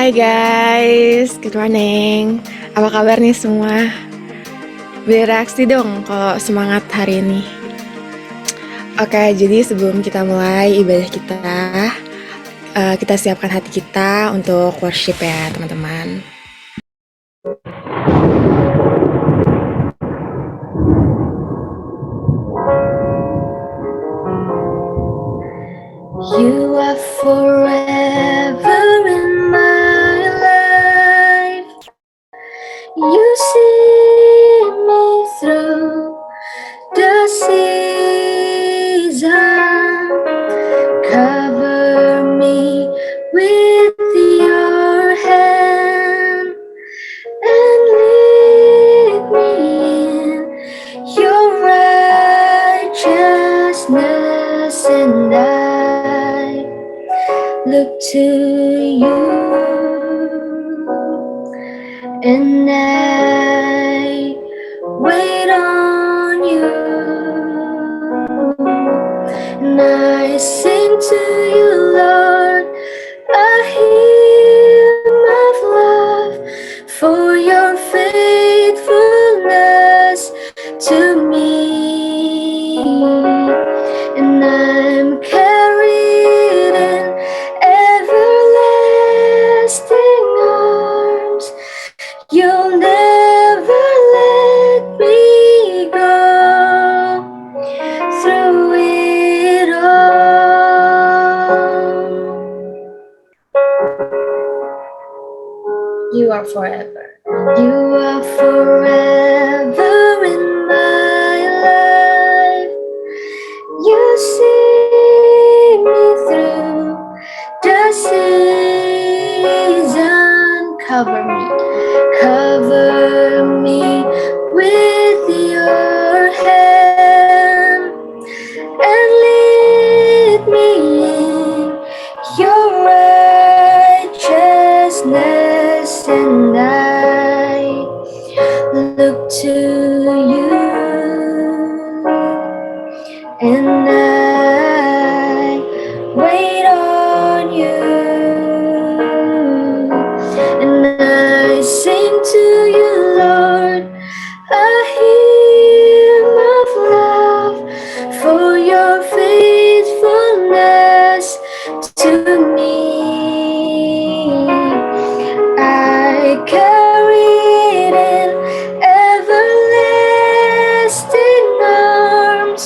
Hai guys, good morning. Apa kabar nih semua? Bereaksi dong kalau semangat hari ini. Oke, jadi sebelum kita mulai ibadah kita siapkan hati kita untuk worship ya teman-teman. You are forever in my life. You see me through the season. Cover me with your hand and lead me in your righteousness, and I look to you, and I wait on you, and I sing to you, Lord, a hymn of love for your faithfulness to me, and I'm carried in everlasting arms. You'll never let me go through it all. You are forever. You are forever in my life. You see me through the season. Cover me with your hand and lead me in your righteousness, and I look to you, and I wait on you, and I sing to you, Lord, a hymn of love for your faithfulness to me. I carried in everlasting arms.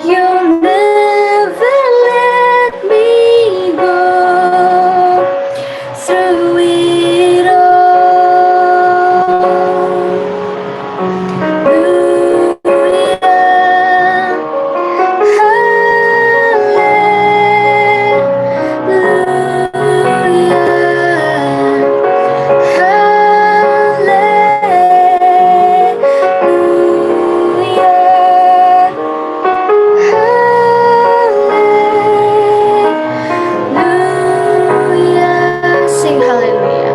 You'll never let me go through it all. Sing hallelujah.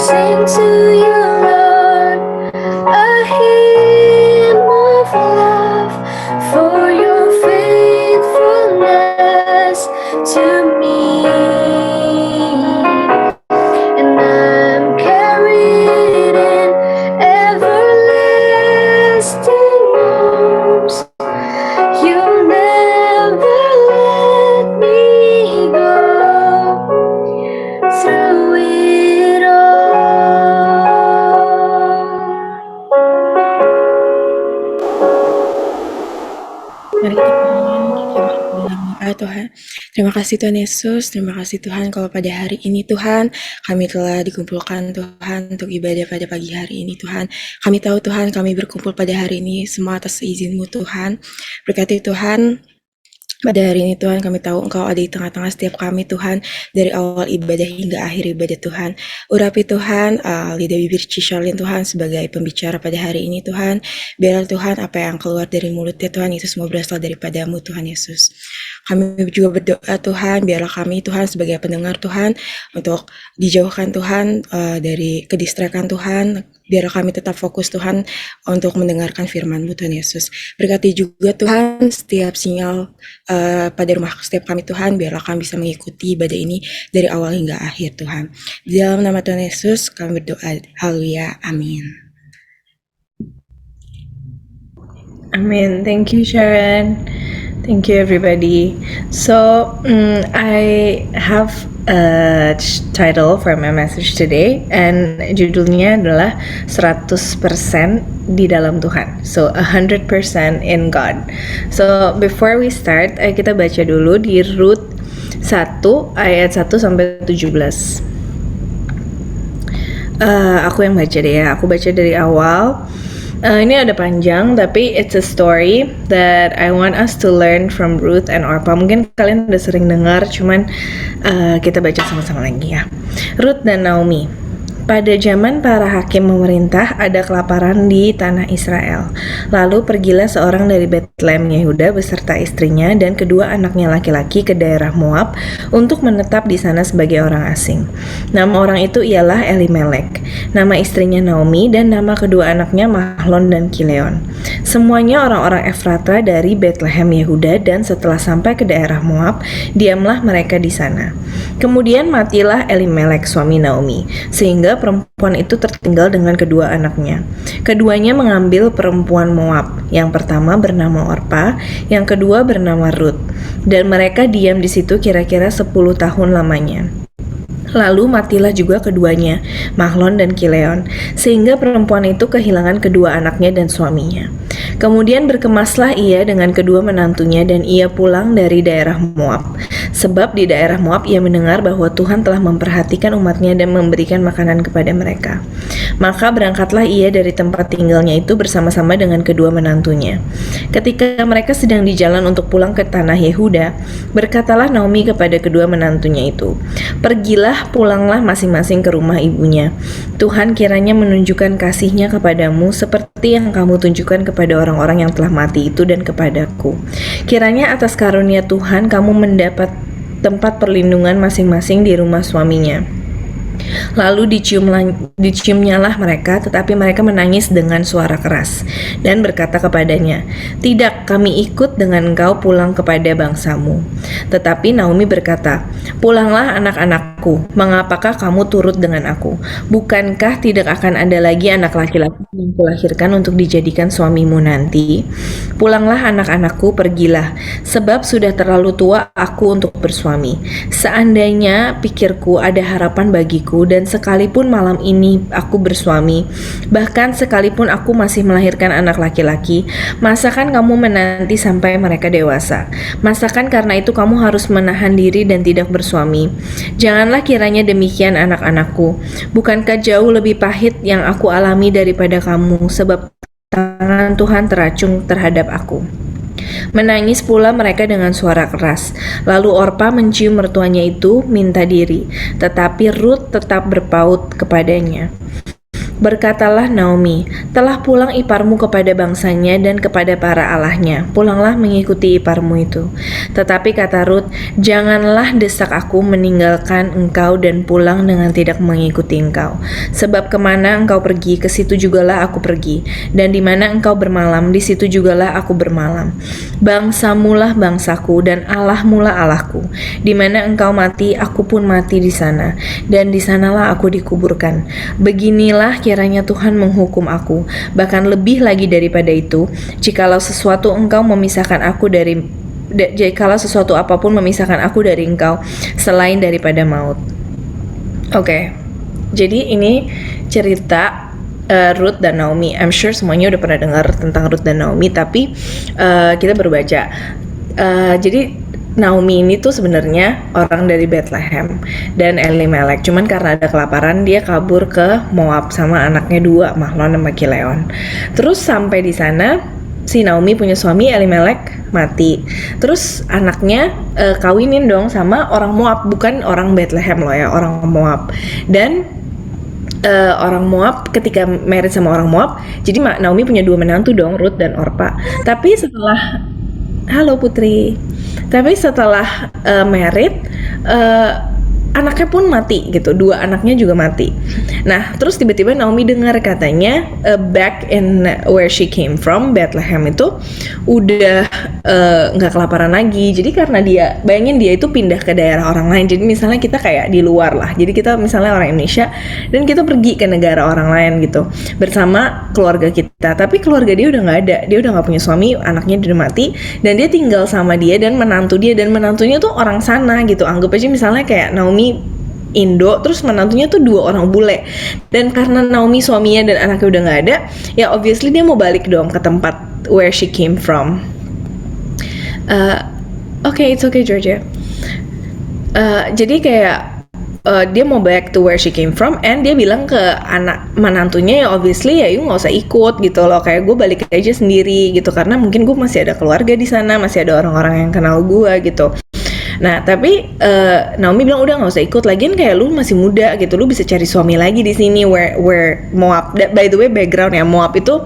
Sing to you, Lord, a hymn of love for your faithfulness to me, and I'm carried in everlasting arms. You'll never let me go through it all. Terima kasih Tuhan Yesus, terima kasih Tuhan kalau pada hari ini Tuhan, kami telah dikumpulkan Tuhan untuk ibadah pada pagi hari ini Tuhan. Kami tahu Tuhan kami berkumpul pada hari ini semua atas izin-Mu Tuhan. Berkati Tuhan, pada hari ini Tuhan kami tahu Engkau ada di tengah-tengah setiap kami Tuhan, dari awal ibadah hingga akhir ibadah Tuhan. Urapi Tuhan lidah bibir Cishalin Tuhan sebagai pembicara pada hari ini Tuhan. Biarlah Tuhan apa yang keluar dari mulutnya Tuhan itu semua berasal daripada-Mu Tuhan Yesus. Kami juga berdoa Tuhan, biarlah kami Tuhan sebagai pendengar Tuhan untuk dijauhkan Tuhan dari kedistrakan Tuhan. Biarlah kami tetap fokus Tuhan untuk mendengarkan firman-Mu Tuhan Yesus. Berkati juga Tuhan setiap sinyal pada rumah setiap kami Tuhan, biarlah kami bisa mengikuti ibadah ini dari awal hingga akhir Tuhan. Di dalam nama Tuhan Yesus kami berdoa. Haleluya. Amin. Amen. Thank you, Sharon. Thank you, everybody. So, I have a title for my message today, and judulnya adalah 100% di dalam Tuhan. So, 100% in God. So, before we start, kita baca dulu di Rut 1 ayat 1 sampai 17. Aku yang baca deh ya. Aku baca dari awal. Ini ada panjang, tapi it's a story that I want us to learn from Ruth and Orpah. Mungkin kalian udah sering dengar, cuman kita baca sama-sama lagi ya. Ruth dan Naomi. Pada zaman para hakim memerintah, ada kelaparan di tanah Israel. Lalu pergilah seorang dari Betlehem Yehuda beserta istrinya dan kedua anaknya laki-laki ke daerah Moab untuk menetap di sana sebagai orang asing. Nama orang itu ialah Elimelek, nama istrinya Naomi, dan nama kedua anaknya Mahlon dan Kileon. Semuanya orang-orang Efrata dari Betlehem Yehuda, dan setelah sampai ke daerah Moab, diamlah mereka di sana. Kemudian matilah Elimelek suami Naomi, sehingga perempuan itu tertinggal dengan kedua anaknya. Keduanya mengambil perempuan Moab. Yang pertama bernama Orpah, yang kedua bernama Ruth. Dan mereka diam di situ kira-kira 10 tahun lamanya. Lalu matilah juga keduanya, Mahlon dan Kileon, sehingga perempuan itu kehilangan kedua anaknya dan suaminya. Kemudian berkemaslah ia dengan kedua menantunya dan ia pulang dari daerah Moab. Sebab di daerah Moab ia mendengar bahwa Tuhan telah memperhatikan umatnya dan memberikan makanan kepada mereka. Maka berangkatlah ia dari tempat tinggalnya itu bersama-sama dengan kedua menantunya. Ketika mereka sedang di jalan untuk pulang ke tanah Yehuda, berkatalah Naomi kepada kedua menantunya itu, "Pergilah, pulanglah masing-masing ke rumah ibunya. Tuhan kiranya menunjukkan kasih-Nya kepadamu seperti yang kamu tunjukkan kepada orang-orang yang telah mati itu dan kepadaku. Kiranya atas karunia Tuhan kamu mendapat tempat perlindungan masing-masing di rumah suaminya." Lalu diciumnyalah mereka, tetapi mereka menangis dengan suara keras dan berkata kepadanya, "Tidak, kami ikut dengan engkau pulang kepada bangsamu." Tetapi Naomi berkata, "Pulanglah anak-anakku, mengapakah kamu turut dengan aku? Bukankah tidak akan ada lagi anak laki-laki yang kulahirkan untuk dijadikan suamimu nanti? Pulanglah anak-anakku, pergilah, sebab sudah terlalu tua aku untuk bersuami. Seandainya pikirku ada harapan bagiku, dan sekalipun malam ini aku bersuami, bahkan sekalipun aku masih melahirkan anak laki-laki, masakan kamu menanti sampai mereka dewasa? Masakan karena itu kamu harus menahan diri dan tidak bersuami? Janganlah kiranya demikian anak-anakku. Bukankah jauh lebih pahit yang aku alami daripada kamu, sebab tangan Tuhan teracung terhadap aku." Menangis pula mereka dengan suara keras. Lalu Orpah mencium mertuanya itu minta diri, tetapi Ruth tetap berpaut kepadanya. Berkatalah Naomi, "Telah pulang iparmu kepada bangsanya dan kepada para allahnya. Pulanglah mengikuti iparmu itu." Tetapi kata Ruth, "Janganlah desak aku meninggalkan engkau dan pulang dengan tidak mengikuti engkau. Sebab kemana engkau pergi, ke situ jugalah aku pergi. Dan di mana engkau bermalam, di situ jugalah aku bermalam. Bangsamulah bangsaku dan Allahmulah Allahku. Di mana engkau mati, aku pun mati di sana. Dan di sanalah aku dikuburkan. Beginilah kiranya Tuhan menghukum aku, bahkan lebih lagi daripada itu, jikalau sesuatu apapun memisahkan aku dari engkau, selain daripada maut." Oke, jadi ini cerita Ruth dan Naomi. I'm sure semuanya udah pernah dengar tentang Ruth dan Naomi, tapi kita baru baca. Jadi Naomi ini tuh sebenarnya orang dari Bethlehem dan Elimelek. Cuman karena ada kelaparan dia kabur ke Moab sama anaknya dua, Mahlon sama Kileon. Terus sampai di sana si Naomi punya suami Elimelek mati. Terus anaknya kawinin dong sama orang Moab, bukan orang Bethlehem loh ya, orang Moab. Dan orang Moab ketika married sama orang Moab, jadi Naomi punya dua menantu dong, Ruth dan Orpa. Tapi setelah Halo Putri. Tapi setelah married, anaknya pun mati gitu. Dua anaknya juga mati. Nah, terus tiba-tiba Naomi dengar katanya back in where she came from, Bethlehem itu udah nggak kelaparan lagi. Jadi karena bayangin dia itu pindah ke daerah orang lain. Jadi misalnya kita kayak di luar lah. Jadi kita misalnya orang Indonesia dan kita pergi ke negara orang lain gitu bersama keluarga kita. Tapi keluarga dia udah nggak ada. Dia udah nggak punya suami, anaknya udah mati, dan dia tinggal sama dia dan menantu dia, dan menantunya tuh orang sana gitu. Anggap aja misalnya kayak Naomi Indo, terus menantunya tuh dua orang bule. Dan karena Naomi suaminya dan anaknya udah nggak ada, ya obviously dia mau balik dong ke tempat where she came from. Okay, it's okay Georgia. Jadi kayak dia mau back to where she came from, and dia bilang ke anak menantunya, ya obviously ya you nggak usah ikut gitu loh, kayak gue balik aja sendiri gitu, karena mungkin gue masih ada keluarga di sana, masih ada orang-orang yang kenal gue gitu. Nah tapi Naomi bilang udah nggak usah ikut, lagian kayak lu masih muda gitu, lu bisa cari suami lagi di sini. Where Moab, by the way background ya, Moab itu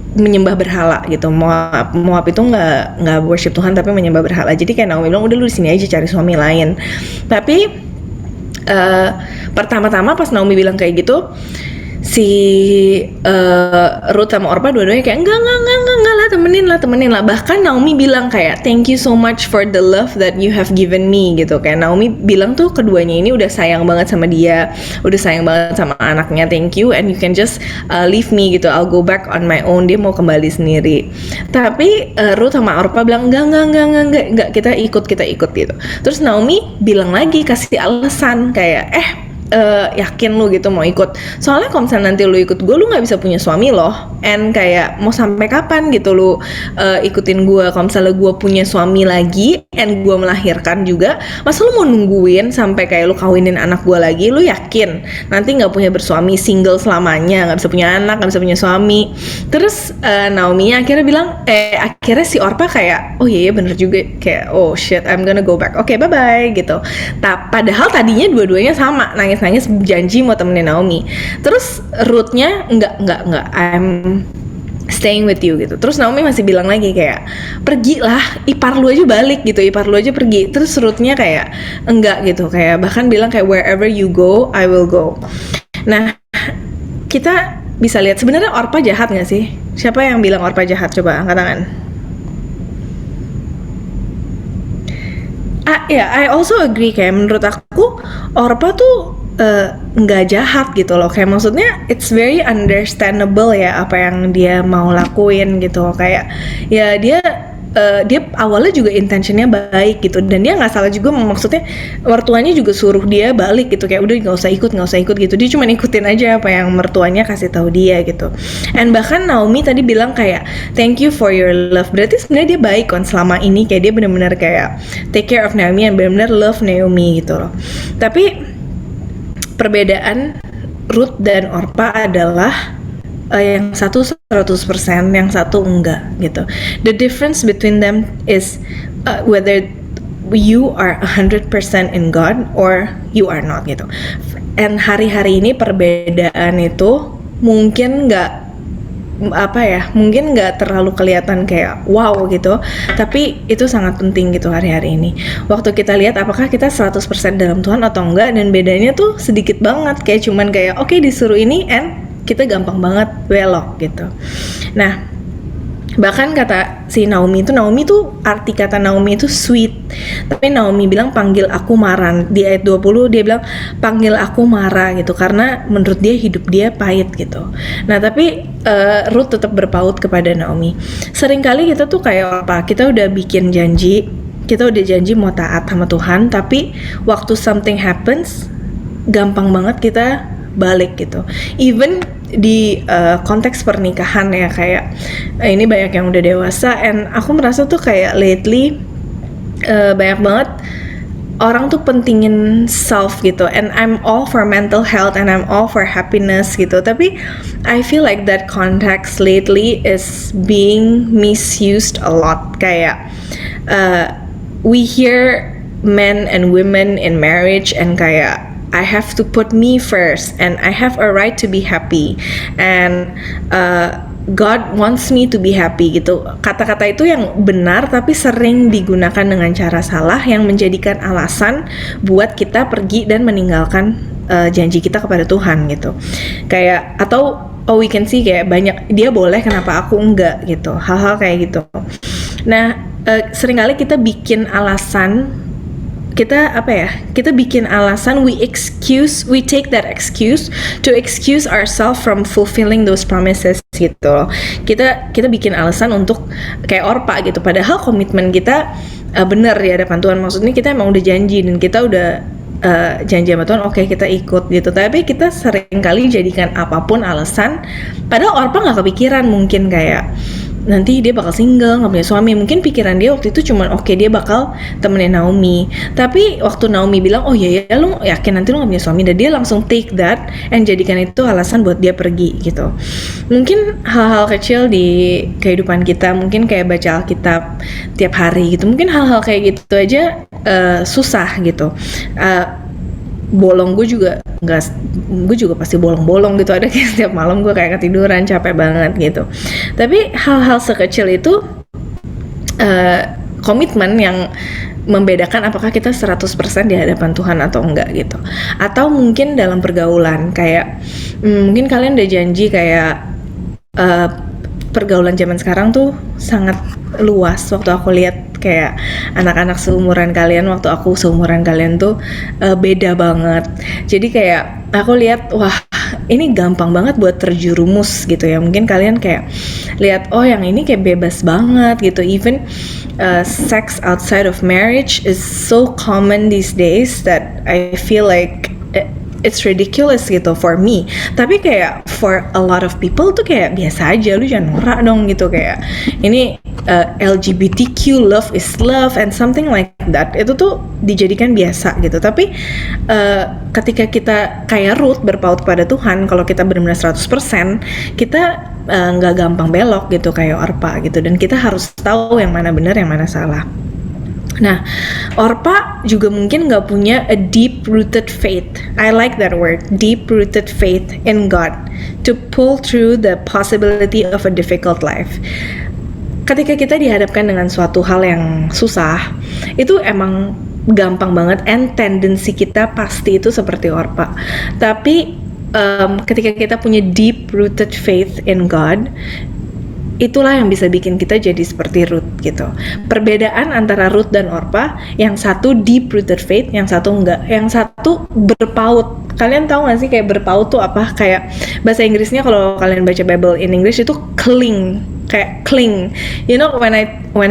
menyembah berhala gitu. Moab itu nggak worship Tuhan tapi menyembah berhala. Jadi kayak Naomi bilang udah lu di sini aja cari suami lain. Tapi pertama-tama pas Naomi bilang kayak gitu, si Ruth sama Orpa dua-duanya kayak enggak lah, temenin lah. Bahkan Naomi bilang kayak thank you so much for the love that you have given me gitu. Kayak Naomi bilang tuh keduanya ini udah sayang banget sama dia, udah sayang banget sama anaknya, thank you, and you can just leave me gitu, I'll go back on my own. Dia mau kembali sendiri. Tapi Ruth sama Orpa bilang enggak, kita ikut gitu. Terus Naomi bilang lagi, kasih alasan kayak yakin lu gitu mau ikut, soalnya kalau misalnya nanti lu ikut gue, lu nggak bisa punya suami loh, and kayak mau sampai kapan gitu lu ikutin gue. Kalau misalnya gue punya suami lagi and gue melahirkan juga, masa lu mau nungguin sampai kayak lu kawinin anak gue lagi? Lu yakin nanti nggak punya bersuami, single selamanya, nggak bisa punya anak, nggak bisa punya suami? Terus Naomi akhirnya bilang, akhirnya si Orpa kayak oh iya bener juga, kayak oh shit I'm gonna go back, oke, bye bye gitu. Padahal tadinya dua-duanya sama, nangis janji mau temenin Naomi. Terus Ruth-nya enggak, I'm staying with you gitu. Terus Naomi masih bilang lagi kayak pergilah, ipar lu aja balik gitu, ipar lu aja pergi. Terus Ruth-nya kayak enggak gitu, kayak bahkan bilang kayak wherever you go I will go. Nah kita bisa lihat sebenarnya Orpa jahat nggak sih? Siapa yang bilang Orpa jahat? Coba angkat tangan. I also agree, kayak menurut aku Orpa tuh nggak jahat gitu loh, kayak maksudnya it's very understandable ya apa yang dia mau lakuin gitu. Kayak ya dia awalnya juga intentionnya baik gitu, dan dia nggak salah juga, maksudnya mertuanya juga suruh dia balik gitu, kayak udah nggak usah ikut gitu, dia cuma ikutin aja apa yang mertuanya kasih tahu dia gitu. And bahkan Naomi tadi bilang kayak thank you for your love, berarti sebenarnya dia baik kan selama ini, kayak dia benar-benar kayak take care of Naomi and benar-benar love Naomi gitu loh. Tapi perbedaan Ruth dan Orpa adalah yang satu 100%, yang satu enggak gitu. The difference between them is whether you are 100% in God or you are not gitu. And hari-hari ini perbedaan itu mungkin mungkin nggak terlalu kelihatan kayak wow gitu, tapi itu sangat penting gitu hari-hari ini. Waktu kita lihat apakah kita 100% dalam Tuhan atau enggak, dan bedanya tuh sedikit banget, kayak cuman kayak oke, disuruh ini and kita gampang banget belok gitu. Nah bahkan kata si Naomi tuh arti kata Naomi itu sweet, tapi Naomi bilang panggil aku Mara. Di ayat 20 dia bilang panggil aku Mara gitu, karena menurut dia hidup dia pahit gitu. Nah tapi Ruth tetap berpaut kepada Naomi. Seringkali kita tuh kayak apa, kita udah bikin janji, kita udah janji mau taat sama Tuhan, tapi waktu something happens gampang banget kita balik gitu. Even di konteks pernikahan ya, kayak ini banyak yang udah dewasa, and aku merasa tuh kayak lately banyak banget orang tuh pentingin self gitu, and I'm all for mental health and I'm all for happiness gitu, tapi I feel like that context lately is being misused a lot. Kayak we hear men and women in marriage and kayak I have to put me first and I have a right to be happy and God wants me to be happy gitu. Kata-kata itu yang benar tapi sering digunakan dengan cara salah yang menjadikan alasan buat kita pergi dan meninggalkan janji kita kepada Tuhan gitu. Kayak atau we can see kayak banyak dia boleh kenapa aku enggak gitu. Hal-hal kayak gitu. Nah, seringkali kita bikin alasan kita bikin alasan, we take that excuse to excuse ourselves from fulfilling those promises gitu. Kita bikin alasan untuk kayak Orpa gitu, padahal komitmen kita benar di hadapan Tuhan. Maksudnya kita emang udah janji dan kita udah janji sama Tuhan, oke, kita ikut gitu. Tapi kita sering kali jadikan apapun alasan, padahal Orpa nggak kepikiran mungkin kayak nanti dia bakal single, nggak punya suami. Mungkin pikiran dia waktu itu cuman oke, dia bakal temenin Naomi. Tapi waktu Naomi bilang, oh iya ya, lu yakin nanti lu nggak punya suami, dan dia langsung take that and jadikan itu alasan buat dia pergi gitu. Mungkin hal-hal kecil di kehidupan kita, mungkin kayak baca Alkitab tiap hari gitu, mungkin hal-hal kayak gitu aja susah gitu. Bolong gue juga pasti bolong-bolong gitu, ada kayak setiap malam gue kayak ketiduran capek banget gitu. Tapi hal-hal sekecil itu komitmen yang membedakan apakah kita 100% di hadapan Tuhan atau enggak gitu. Atau mungkin dalam pergaulan kayak mungkin kalian udah janji kayak pergaulan zaman sekarang tuh sangat luas. Waktu aku lihat kayak anak-anak seumuran kalian, waktu aku seumuran kalian tuh beda banget. Jadi kayak aku lihat, wah ini gampang banget buat terjerumus gitu ya. Mungkin kalian kayak lihat, oh yang ini kayak bebas banget gitu. Even sex outside of marriage is so common these days that I feel like it's ridiculous gitu for me. Tapi kayak for a lot of people tuh kayak biasa aja, lu jangan norak dong gitu. Kayak ini LGBTQ, love is love and something like that, itu tuh dijadikan biasa gitu. Tapi ketika kita kayak Ruth berpaut pada Tuhan, kalau kita benar-benar 100%, kita nggak gampang belok gitu kayak Orpa gitu. Dan kita harus tahu yang mana benar, yang mana salah. Nah, Orpa juga mungkin nggak punya a deep-rooted faith. I like that word, deep-rooted faith in God to pull through the possibility of a difficult life. Ketika kita dihadapkan dengan suatu hal yang susah, itu emang gampang banget, and tendensi kita pasti itu seperti Orpa. Tapi ketika kita punya deep-rooted faith in God, itulah yang bisa bikin kita jadi seperti Ruth gitu. Perbedaan antara Ruth dan Orpa, yang satu deep rooted faith, yang satu enggak. Yang satu berpaut. Kalian tahu gak sih kayak berpaut tuh apa? Kayak bahasa Inggrisnya kalau kalian baca Bible in English itu cling, kayak cling. You know, when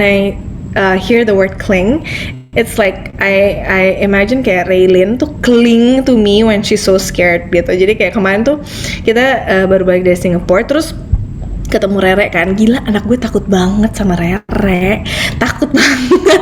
I hear the word cling, it's like I imagine kayak Raylin tuh cling to me when she's so scared gitu. Jadi kayak kemarin tuh kita baru balik dari Singapore, terus ketemu Rere kan, gila anak gue takut banget sama Rere, takut banget.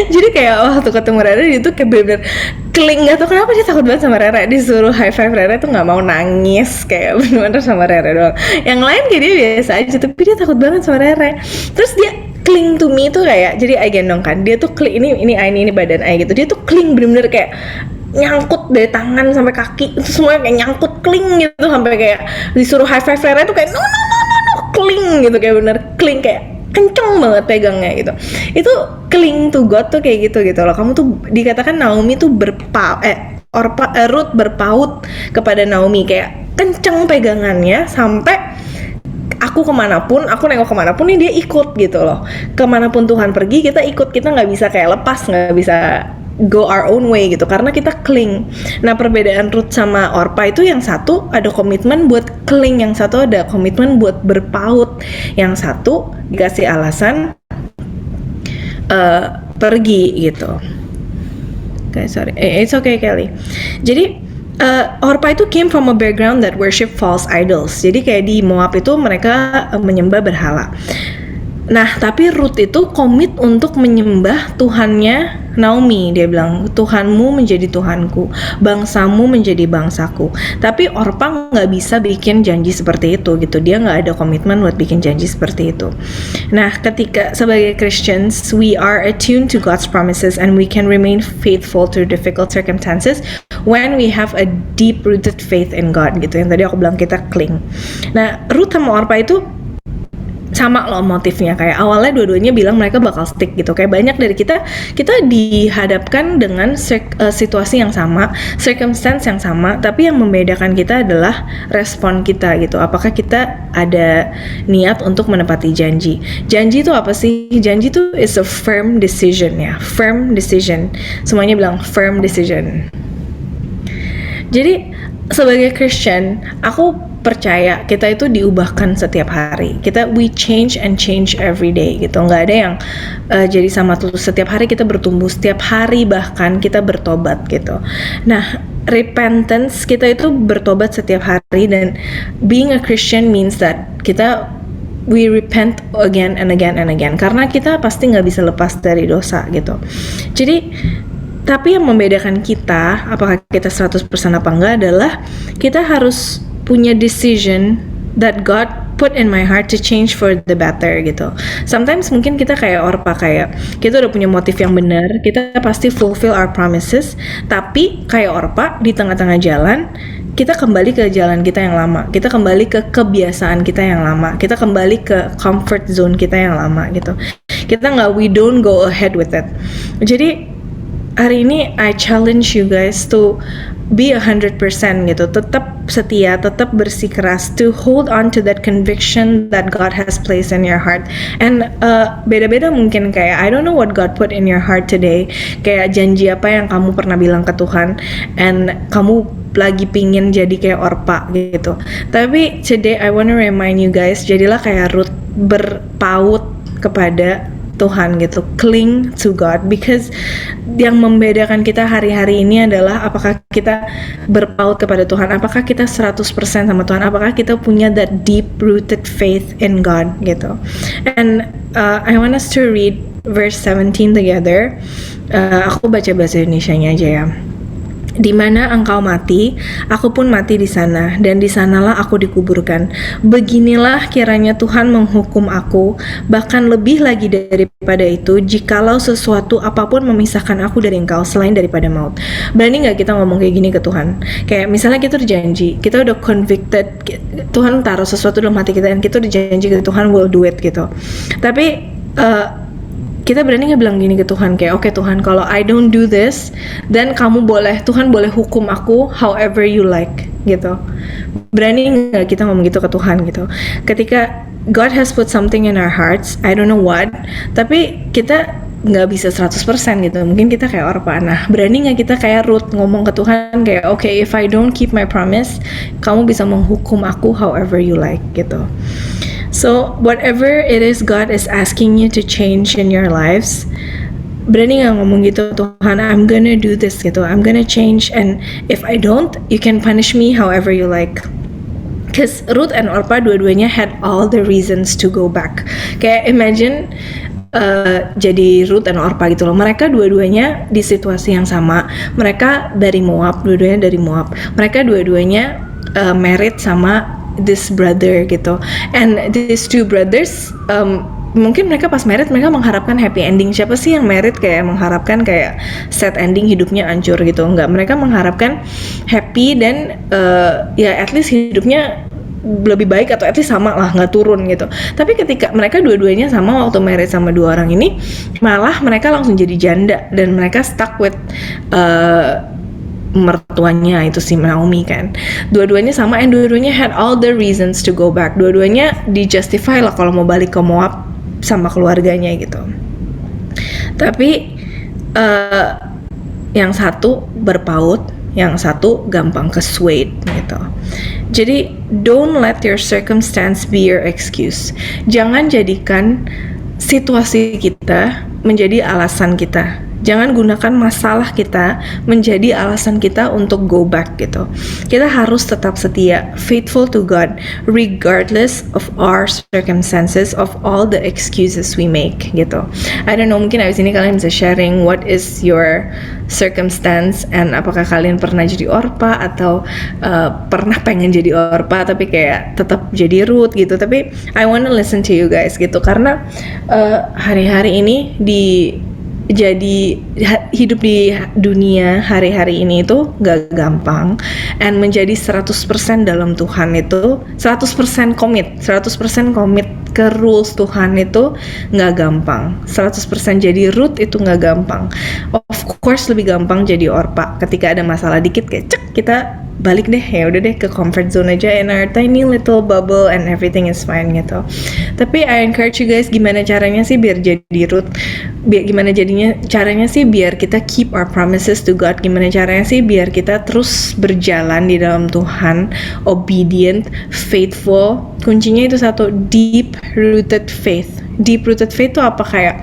Jadi kayak waktu ketemu Rere dia tuh kayak bener-bener cling, gak tau kenapa dia takut banget sama Rere. Disuruh high five Rere tuh gak mau nangis, kayak bener-bener sama Rere doang. Yang lain kayak dia biasa aja, tapi dia takut banget sama Rere. Terus dia cling to me tuh kayak, jadi I gendong kan, dia tuh cling, ini badan I gitu, dia tuh cling bener-bener kayak nyangkut dari tangan sampai kaki, itu semuanya kayak nyangkut cling gitu, sampai kayak disuruh high five Rere tuh kayak no cling gitu, kayak bener cling, kayak kenceng banget pegangnya gitu. Itu cling to God tuh kayak gitu loh. Kamu tuh dikatakan Naomi tuh Ruth berpaut kepada Naomi, kayak kenceng pegangannya sampai aku nengok kemanapun nih dia ikut gitu loh. Kemanapun Tuhan pergi kita ikut, kita nggak bisa kayak lepas, nggak bisa go our own way gitu, karena kita cling. Nah, perbedaan Ruth sama Orpa itu yang satu ada komitmen buat cling, yang satu ada komitmen buat berpaut. Yang satu dikasih alasan pergi gitu. Okay, sorry, it's okay Kelly. Jadi Orpa itu came from a background that worship false idols. Jadi kayak di Moab itu mereka menyembah berhala. Nah, tapi Ruth itu komit untuk menyembah Tuhannya Naomi. Dia bilang, Tuhanmu menjadi Tuhanku, bangsamu menjadi bangsaku. Tapi Orpa nggak bisa bikin janji seperti itu gitu. Dia nggak ada komitmen buat bikin janji seperti itu. Nah, ketika sebagai Christians, we are attuned to God's promises and we can remain faithful through difficult circumstances when we have a deep-rooted faith in God gitu. Yang tadi aku bilang kita cling. Nah, Ruth sama Orpa itu sama loh motifnya, kayak awalnya dua-duanya bilang mereka bakal stick gitu. Kayak banyak dari kita dihadapkan dengan situasi yang sama, circumstance yang sama, tapi yang membedakan kita adalah respon kita gitu. Apakah kita ada niat untuk menepati janji. Janji itu apa sih? Janji itu is a firm decision ya, firm decision. Semuanya bilang firm decision. Jadi sebagai Christian, aku percaya kita itu diubahkan setiap hari. We change and change every day gitu. Nggak ada yang jadi sama terus. Setiap hari kita bertumbuh, setiap hari bahkan kita bertobat gitu. Nah, repentance kita itu bertobat setiap hari, dan being a Christian means that we repent again and again and again, karena kita pasti nggak bisa lepas dari dosa gitu. Jadi tapi yang membedakan kita, apakah kita 100% apa enggak, adalah kita harus punya decision that God put in my heart to change for the better gitu. Sometimes mungkin kita kayak Orpa, kayak kita udah punya motif yang benar, kita pasti fulfill our promises, tapi kayak Orpa di tengah-tengah jalan kita kembali ke jalan kita yang lama, kita kembali ke kebiasaan kita yang lama, kita kembali ke comfort zone kita yang lama gitu. We don't go ahead with it. Jadi hari ini I challenge you guys to be 100% gitu, tetap setia, tetap bersikeras, to hold on to that conviction that God has placed in your heart. And beda-beda mungkin, kayak I don't know what God put in your heart today, kayak janji apa yang kamu pernah bilang ke Tuhan and kamu lagi pingin jadi kayak Orpa gitu. Tapi today I wanna remind you guys, jadilah kayak Ruth, berpaut kepada Tuhan gitu, cling to God, because yang membedakan kita hari-hari ini adalah apakah kita berpaut kepada Tuhan, apakah kita 100% sama Tuhan, apakah kita punya that deep-rooted faith in God gitu. And I want us to read verse 17 together. Aku baca bahasa Indonesianya aja ya. Di mana engkau mati, aku pun mati di sana, dan di sanalah aku dikuburkan. Beginilah kiranya Tuhan menghukum aku, bahkan lebih lagi daripada itu, jikalau sesuatu apapun memisahkan aku dari engkau selain daripada maut. Berani nggak kita ngomong kayak gini ke Tuhan? Kayak misalnya kita udah janji, kita udah convicted, Tuhan taruh sesuatu dalam hati kita, dan kita udah janji ke Tuhan will do it gitu. Tapi kita berani nggak bilang gini ke Tuhan, kayak oke Tuhan, kalau I don't do this, dan Tuhan boleh hukum aku however you like gitu. Berani nggak kita ngomong gitu ke Tuhan gitu? Ketika God has put something in our hearts, I don't know what, tapi kita nggak bisa 100% gitu. Mungkin kita kayak Orpa. Nah, berani nggak kita kayak Ruth ngomong ke Tuhan kayak oke, if I don't keep my promise, kamu bisa menghukum aku however you like gitu. So whatever it is God is asking you to change in your lives, berani gak ngomong gitu, Tuhan, I'm gonna do this gitu, I'm gonna change, and if I don't, you can punish me however you like. Because Ruth and Orpa dua-duanya had all the reasons to go back. Kayak imagine jadi Ruth dan Orpa gitu loh. Mereka dua-duanya di situasi yang sama. Mereka dari Moab, dua-duanya dari Moab. Mereka dua-duanya married sama this brother gitu, and these two brothers mungkin mereka pas married mereka mengharapkan happy ending. Siapa sih yang married kayak mengharapkan kayak sad ending, hidupnya hancur gitu? Enggak, mereka mengharapkan happy dan ya at least hidupnya lebih baik, atau at least sama lah, nggak turun gitu. Tapi ketika mereka dua-duanya sama waktu married sama dua orang ini, malah mereka langsung jadi janda dan mereka stuck with mertuanya itu si Naomi kan. Dua-duanya sama, and dua-duanya had all the reasons to go back. Dua-duanya di-justify lah kalau mau balik ke Moab sama keluarganya gitu. Tapi yang satu berpaut, yang satu gampang ke-swayed gitu. Jadi don't let your circumstance be your excuse. Jangan jadikan situasi kita menjadi alasan kita. Jangan gunakan masalah kita menjadi alasan kita untuk go back gitu. Kita harus tetap setia, faithful to God, regardless of our circumstances, of all the excuses we make gitu. I don't know, mungkin abis ini kalian bisa sharing what is your circumstance, and apakah kalian pernah jadi Orpa atau pernah pengen jadi Orpa tapi kayak tetap jadi Ruth gitu. Tapi I wanna listen to you guys gitu, karena hari-hari ini hidup di dunia hari-hari ini itu gak gampang, and menjadi 100% dalam Tuhan itu 100% commit ke rules Tuhan itu gak gampang. 100% jadi Ruth itu gak gampang. Of course lebih gampang jadi Orpa. Ketika ada masalah dikit kayak cek, kita balik deh, ya udah deh ke comfort zone aja, in our tiny little bubble and everything is fine gitu. Tapi I encourage you guys, gimana caranya sih biar jadi Ruth? Caranya sih biar kita keep our promises to God. Gimana caranya sih biar kita terus berjalan di dalam Tuhan, obedient, faithful. Kuncinya itu satu, deep rooted faith. Deep rooted faith itu apa? Kayak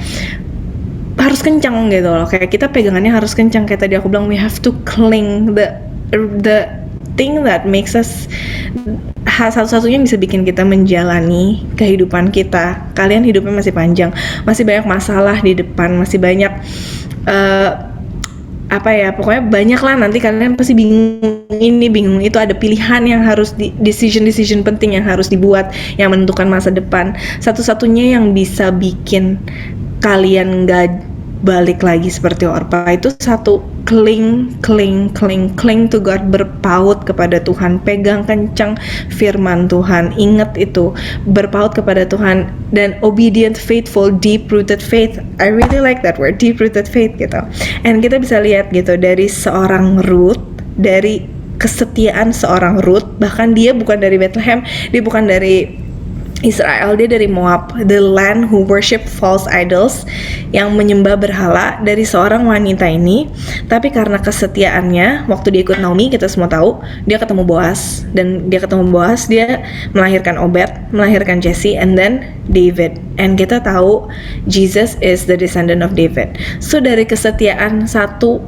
harus kencang gitu loh. Kayak kita pegangannya harus kencang. Kayak tadi aku bilang, we have to cling the thing that makes us, satu-satunya bisa bikin kita menjalani kehidupan kita. Kalian hidupnya masih panjang, masih banyak masalah di depan, masih banyak pokoknya banyak lah. Nanti kalian pasti bingung ini, bingung itu, ada pilihan yang harus decision penting yang harus dibuat, yang menentukan masa depan. Satu-satunya yang bisa bikin kalian gak balik lagi seperti Orpa itu satu, cling to God, berpaut kepada Tuhan, pegang kencang firman Tuhan, ingat itu, berpaut kepada Tuhan, dan obedient, faithful, deep rooted faith. I really like that word, deep rooted faith gitu. And kita bisa lihat gitu dari seorang Ruth, dari kesetiaan seorang Ruth, bahkan dia bukan dari Bethlehem, dia bukan dari Israel, dia dari Moab, the land who worship false idols, yang menyembah berhala, dari seorang wanita ini. Tapi karena kesetiaannya, waktu dia ikut Naomi, kita semua tahu, dia ketemu Boaz, dan dia melahirkan Obed, melahirkan Jesse, and then David. And kita tahu Jesus is the descendant of David. So dari kesetiaan satu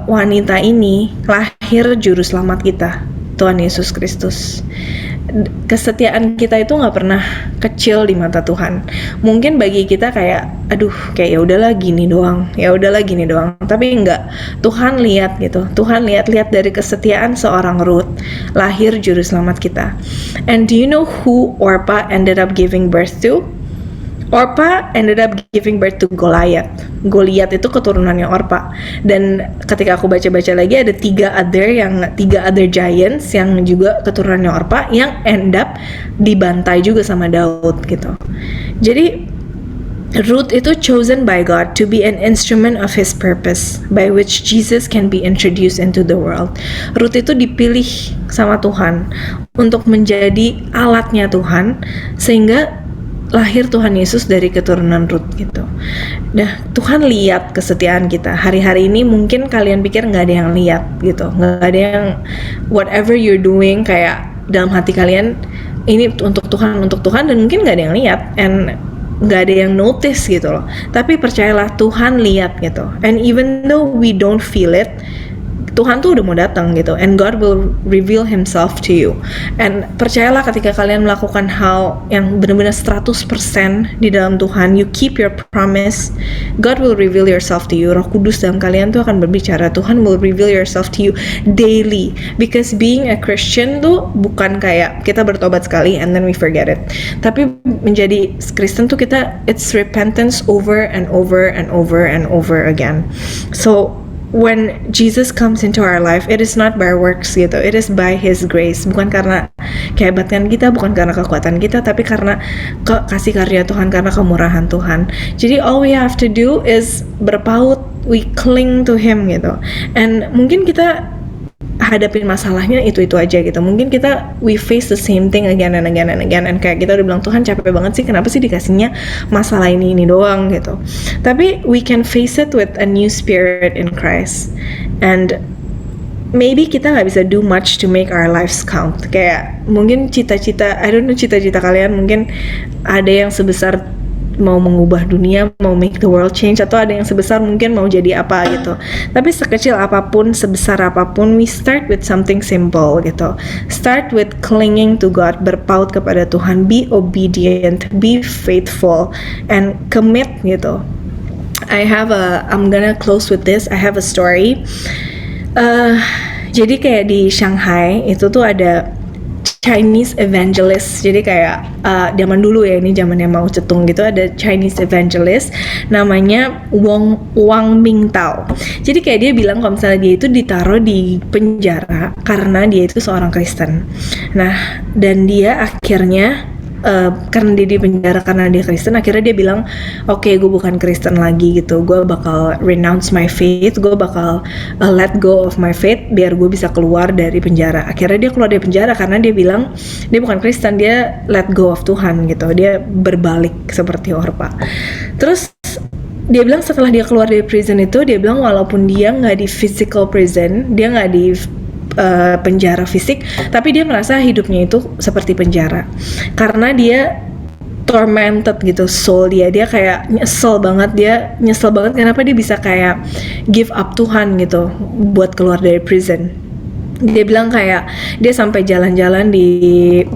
wanita ini lahir juru selamat kita, Tuhan Yesus Kristus. Kesetiaan kita itu nggak pernah kecil di mata Tuhan. Mungkin bagi kita kayak, aduh, kayak ya udahlah gini doang. Tapi enggak. Tuhan lihat gitu. Tuhan lihat dari kesetiaan seorang Ruth, lahir juru selamat kita. And do you know who Orpa ended up giving birth to? Orpa ended up giving birth to Goliath. Goliath itu keturunannya Orpa. Dan ketika aku baca-baca lagi, ada tiga other giants yang juga keturunannya Orpa, yang end up dibantai juga sama Daud gitu. Jadi Ruth itu chosen by God to be an instrument of His purpose, by which Jesus can be introduced into the world. Ruth itu dipilih sama Tuhan untuk menjadi alatnya Tuhan, sehingga lahir Tuhan Yesus dari keturunan Ruth gitu. Nah, Tuhan lihat kesetiaan kita. Hari-hari ini mungkin kalian pikir nggak ada yang lihat gitu, nggak ada yang, whatever you're doing, kayak dalam hati kalian ini untuk Tuhan, dan mungkin nggak ada yang lihat, and nggak ada yang notice gitu loh. Tapi percayalah, Tuhan lihat gitu. And even though we don't feel it, Tuhan tuh udah mau datang gitu, and God will reveal Himself to you. And percayalah, ketika kalian melakukan hal yang benar-benar 100% di dalam Tuhan, you keep your promise, God will reveal yourself to you. Roh Kudus dalam kalian tuh akan berbicara. Tuhan will reveal yourself to you daily. Because being a Christian tuh bukan kayak kita bertobat sekali and then we forget it. Tapi menjadi Kristen tuh it's repentance over and over and over and over again. So when Jesus comes into our life, it is not by works gitu, it is by His grace. Bukan karena kehebatan kita, bukan karena kekuatan kita, tapi karena kasih karunia Tuhan, karena kemurahan Tuhan. Jadi all we have to do is berpaut, we cling to Him gitu. And mungkin kita hadapin masalahnya itu aja gitu. Mungkin we face the same thing again and again and again, and kayak kita udah bilang, Tuhan capek banget sih, kenapa sih dikasihnya masalah ini doang gitu. Tapi we can face it with a new spirit in Christ, and maybe kita nggak bisa do much to make our lives count. Kayak mungkin cita-cita kalian mungkin ada yang sebesar mau mengubah dunia, mau make the world change, atau ada yang sebesar mungkin mau jadi apa gitu. Tapi sekecil apapun, sebesar apapun, we start with something simple gitu. Start with clinging to God, berpaut kepada Tuhan, be obedient, be faithful, and commit gitu. I'm gonna close with this. I have a story. Jadi kayak di Shanghai itu tuh ada Chinese evangelist. Jadi kayak zaman dulu ya, ini zamannya Mao Zedong gitu, ada Chinese evangelist namanya Wang Mingtao. Jadi kayak dia bilang kalau misalnya dia itu ditaruh di penjara karena dia itu seorang Kristen. Nah, dan dia akhirnya karena dia di penjara karena dia Kristen, akhirnya dia bilang, oke, gue bukan Kristen lagi gitu, gue bakal renounce my faith, gue bakal let go of my faith biar gue bisa keluar dari penjara. Akhirnya dia keluar dari penjara karena dia bilang dia bukan Kristen, dia let go of Tuhan gitu, dia berbalik seperti Orpa. Terus dia bilang setelah dia keluar dari prison itu, dia bilang walaupun dia nggak di physical prison, dia nggak di penjara fisik, tapi dia merasa hidupnya itu seperti penjara karena dia tormented gitu soul dia kayak nyesel banget kenapa dia bisa kayak give up Tuhan gitu buat keluar dari prison. Dia bilang kayak dia sampai jalan-jalan di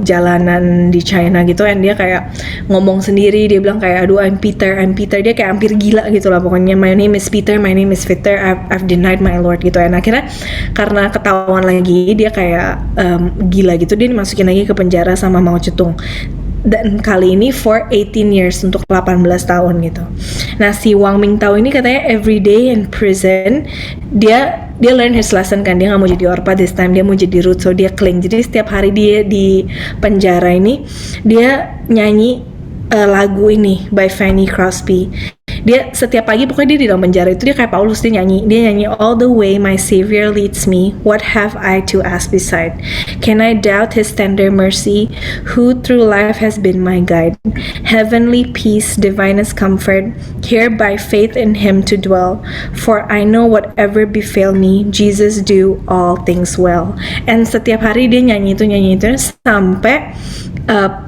jalanan di China gitu, and dia kayak ngomong sendiri, dia bilang kayak aduh I'm Peter, dia kayak hampir gila gitu lah pokoknya, my name is Peter, I've denied my Lord gitu. And akhirnya karena ketahuan lagi dia kayak gila gitu, dia dimasukin lagi ke penjara sama Mao Zedong, dan kali ini for 18 years untuk 18 tahun gitu. Nah, si Wang Mingtao ini katanya every day in prison dia learn his lesson kan, dia nggak mau jadi Orpa, this time dia mau jadi Ruth, so dia cling. Jadi setiap hari dia di penjara ini dia nyanyi lagu ini by Fanny Crosby. Dia setiap pagi pokoknya dia di dalam penjara itu dia kayak Paulus, dia nyanyi all the way my Savior leads me, what have I to ask beside, can I doubt his tender mercy, who through life has been my guide, heavenly peace, divinest comfort, here by faith in him to dwell, for I know whatever befell me, Jesus do all things well. And setiap hari dia nyanyi itu sampai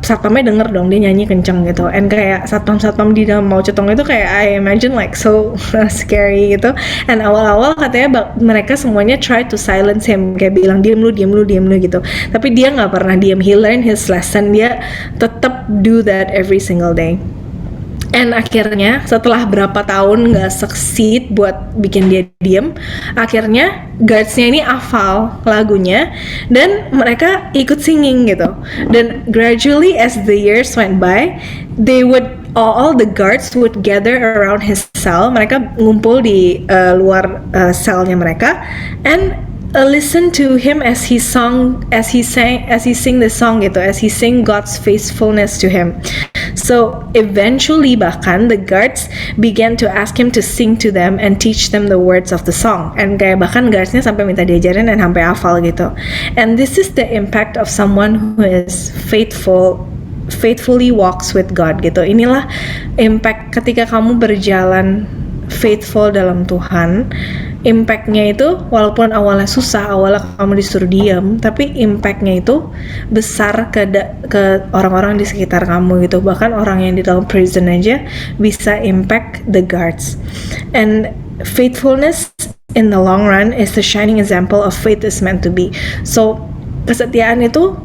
satpamnya denger dong, dia nyanyi kenceng gitu, and kayak satpam di dalam Mao Zedong itu kayak I imagine like so scary gitu. And awal-awal katanya mereka semuanya try to silence him, kayak bilang diam lu gitu, tapi dia nggak pernah diam. He learned his lesson, dia tetap do that every single day. And akhirnya setelah berapa tahun nggak succeed buat bikin dia diem, akhirnya guardsnya ini hafal lagunya dan mereka ikut singing gitu. Dan gradually as the years went by, all the guards would gather around his cell. Mereka ngumpul di luar selnya mereka and listen to him as he sing the song gitu, as he sing God's faithfulness to him. So eventually bahkan the guards began to ask him to sing to them and teach them the words of the song. And kayak bahkan guardsnya sampai minta diajarin dan sampai hafal gitu. And this is the impact of someone who is faithfully walks with God gitu. Inilah impact ketika kamu berjalan faithful dalam Tuhan. Impactnya itu walaupun awalnya susah, awalnya kamu disuruh diam, tapi impactnya itu besar ke orang-orang di sekitar kamu gitu. Bahkan orang yang di dalam prison aja bisa impact the guards. And faithfulness in the long run is the shining example of faith is meant to be. So kesetiaan itu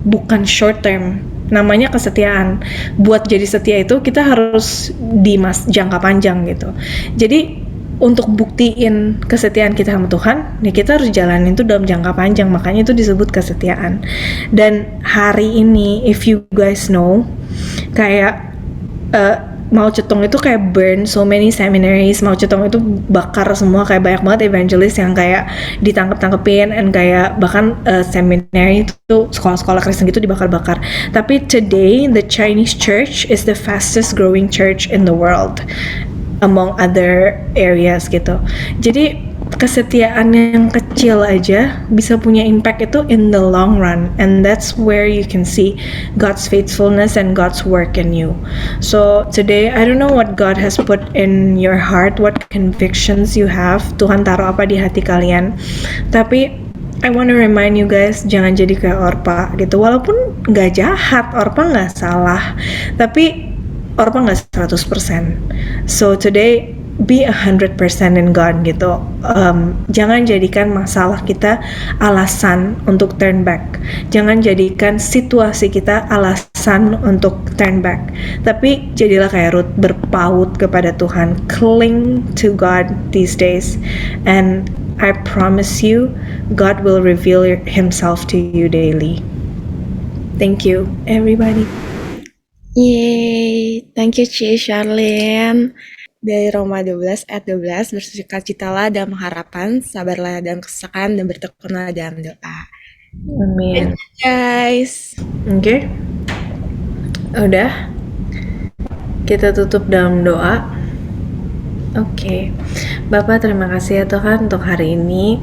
bukan short term, namanya kesetiaan. Buat jadi setia itu kita harus di jangka panjang gitu. Jadi untuk buktiin kesetiaan kita sama Tuhan, ya kita harus jalanin itu dalam jangka panjang, makanya itu disebut kesetiaan. Dan hari ini, if you guys know, kayak Mao Zedong itu kayak burn so many seminaries. Mao Zedong itu bakar semua, kayak banyak banget evangelis yang kayak ditangkep-tangkepin, and kayak bahkan seminary itu sekolah-sekolah Kristen gitu dibakar-bakar. Tapi today the Chinese church is the fastest growing church in the world among other areas gitu. Jadi kesetiaan yang kecil aja bisa punya impact itu in the long run, and that's where you can see God's faithfulness and God's work in you. So today I don't know what God has put in your heart, what convictions you have, Tuhan taruh apa di hati kalian, tapi I want to remind you guys, jangan jadi kayak Orpa gitu. Walaupun nggak jahat, Orpa nggak salah, tapi Orpa nggak 100%. So today be 100% in God gitu. Jangan jadikan masalah kita alasan untuk turn back. Jangan jadikan situasi kita alasan untuk turn back. Tapi jadilah kayak Ruth, berpaut kepada Tuhan. Cling to God these days. And I promise you, God will reveal Himself to you daily. Thank you, everybody. Yeay, thank you Ci Charlene. Dari Roma 12 ayat 12, bersukacitalah dalam harapan, sabarlah dalam kesesakan, dan bertekunlah dalam doa. Amin. Guys, Oke. Udah. Kita tutup dalam doa. Oke. Bapak, terima kasih ya Tuhan untuk hari ini.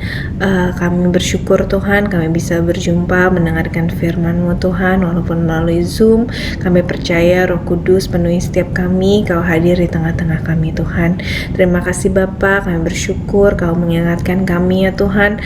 Kami bersyukur Tuhan, kami bisa berjumpa mendengarkan firman-Mu Tuhan, walaupun melalui Zoom. Kami percaya Roh Kudus penuhi setiap kami, Kau hadir di tengah-tengah kami Tuhan. Terima kasih Bapak, kami bersyukur Kau mengingatkan kami ya Tuhan,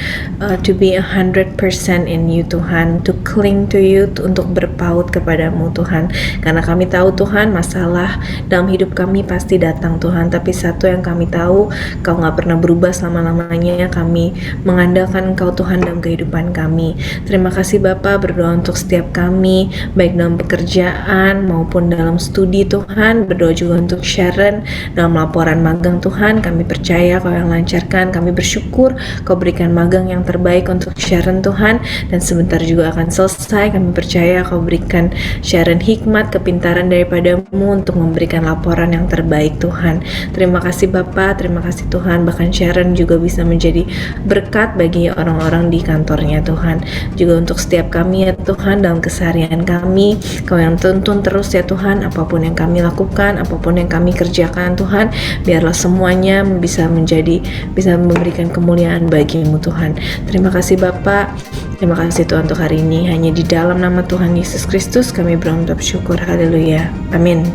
to be 100% in You Tuhan, to cling to You, untuk berpaut kepadamu Tuhan. Karena kami tahu Tuhan, masalah dalam hidup kami pasti datang Tuhan, tapi satu yang kami tahu, Kau gak pernah berubah selama-lamanya. Kami mengandalkan Engkau Tuhan dalam kehidupan kami. Terima kasih Bapa, berdoa untuk setiap kami, baik dalam pekerjaan maupun dalam studi Tuhan. Berdoa juga untuk Sharon dalam laporan magang Tuhan. Kami percaya Kau yang lancarkan. Kami bersyukur Kau berikan magang yang terbaik untuk Sharon Tuhan, dan sebentar juga akan selesai. Kami percaya Kau berikan Sharon hikmat, kepintaran daripadamu untuk memberikan laporan yang terbaik Tuhan. Terima kasih Bapa, terima kasih Tuhan. Bahkan Sharon juga bisa menjadi berkat bagi orang-orang di kantornya Tuhan. Juga untuk setiap kami ya Tuhan, dalam keseharian kami, Kau yang tuntun terus ya Tuhan, apapun yang kami lakukan, apapun yang kami kerjakan Tuhan, biarlah semuanya bisa memberikan kemuliaan bagi-Mu Tuhan. Terima kasih Bapa, terima kasih Tuhan untuk hari ini. Hanya di dalam nama Tuhan Yesus Kristus kami berucap syukur. Haleluya. Amin.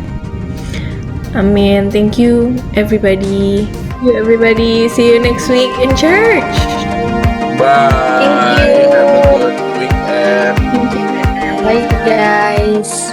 Amin. Thank you everybody. See you next week in church. Bye. Thank you. Have a good weekend. bye guys.